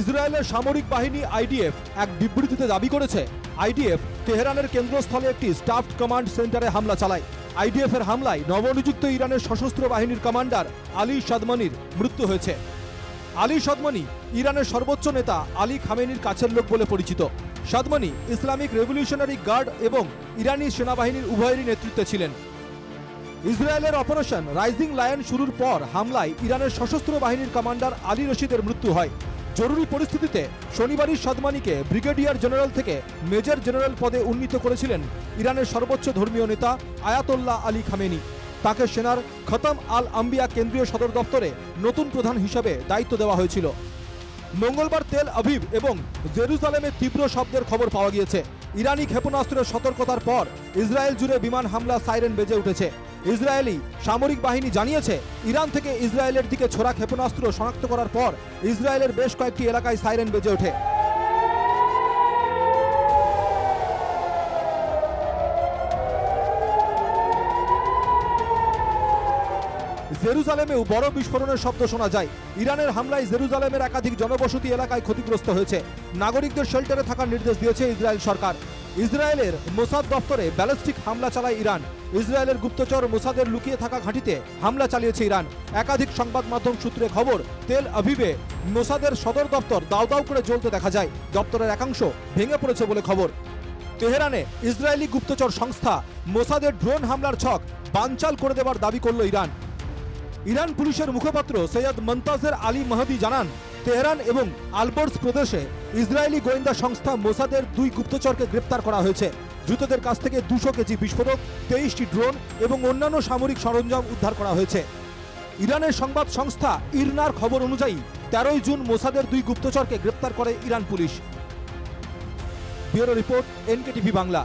ইসরায়েলের সামরিক বাহিনী আইডিএফ এক বিবৃতিতে দাবি করেছে, আইডিএফ তেহরানের কেন্দ্রস্থলে একটি স্টাফড কমান্ড সেন্টারে হামলা চালায়। আইডিএফ এর হামলায় নবনিযুক্ত ইরানের সশস্ত্র বাহিনীর কমান্ডার আলী সাদমানির মৃত্যু হয়েছে। আলী সাদমানি ইরানের সর্বোচ্চ নেতা আলী খামেনির কাছের লোক বলে পরিচিত। সাদমানি ইসলামিক রেভলিউশনারি গার্ড এবং ইরানি সেনাবাহিনীর উভয়েরই নেতৃত্বে ছিলেন। ইসরায়েলের অপারেশন রাইজিং লায়ন শুরুর পর হামলায় ইরানের সশস্ত্র বাহিনীর কমান্ডার আলী রশিদের মৃত্যু হয়। জরুরি পরিস্থিতিতে শনিবারই সাদমানিকে ব্রিগেডিয়ার জেনারেল থেকে মেজর জেনারেল পদে উন্নীত করেছিলেন ইরানের সর্বোচ্চ ধর্মীয় নেতা আয়াতোল্লাহ আলী খামেনি। তাকে সেনার খতম আল আম্বিয়া কেন্দ্রীয় সদর দপ্তরে নতুন প্রধান হিসাবে দায়িত্ব দেওয়া হয়েছিল। মঙ্গলবার তেল আভিভ এবং জেরুজালেমে তীব্র শব্দের খবর পাওয়া গিয়েছে। ইরানি ক্ষেপণাস্ত্রের সতর্কতার পর ইসরায়েল জুড়ে বিমান হামলা সাইরেন বেজে উঠেছে। ইসরায়েলি সামরিক বাহিনী জানিয়েছে, ইরান থেকে ইসরায়েলের দিকে ছোড়া ক্ষেপণাস্ত্র শনাক্ত করার পর ইসরায়েলের বেশ কয়েকটি এলাকায় সাইরেন বেজে ওঠে। জেরুজালেমেও বড় বিস্ফোরণের শব্দ শোনা যায়। ইরানের হামলায় জেরুজালেমের একাধিক জনবসতি এলাকায় ক্ষতিগ্রস্ত হয়েছে। নাগরিকদের শেল্টারে থাকার নির্দেশ দিয়েছে ইসরায়েল সরকার। ইসরায়েলের মোসাদ দপ্তরে ব্যালিস্টিক হামলা চালায় ইরান। ইসরায়েলের গুপ্তচর মোসাদের লুকিয়ে থাকা ঘাঁটিতে হামলা চালিয়েছে ইরান। একাধিক সংবাদ মাধ্যম সূত্রে খবর, তেল আভিভে মোসাদের সদর দপ্তর দাউ দাউ করে জ্বলতে দেখা যায়। দপ্তরের একাংশ ভেঙে পড়েছে বলে খবর। তেহরানে ইসরায়েলি গুপ্তচর সংস্থা মোসাদের ড্রোন হামলার ছক বানচাল করে দেওয়ার দাবি করল ইরান। ইরান পুলিশের মুখপাত্র সৈয়দ মন্তাজের আলী মাহদি জানান, তেহরান এবং আলবর্স প্রদেশে ইসরায়েলি গোয়েন্দা সংস্থা মোসাদের 2 গুপ্তচরকে গ্রেপ্তার করা হয়েছে। ধৃতদের কাছ থেকে 200 কেজি বিস্ফোরক, 23টি ড্রোন এবং অন্যান্য সামরিক সরঞ্জাম উদ্ধার করা হয়েছে। ইরানের সংবাদ সংস্থা ইরনার খবর অনুযায়ী 13 জুন মোসাদের 2 গুপ্তচরকে গ্রেপ্তার করে Iran police. Bureau report, NKTV Bangla.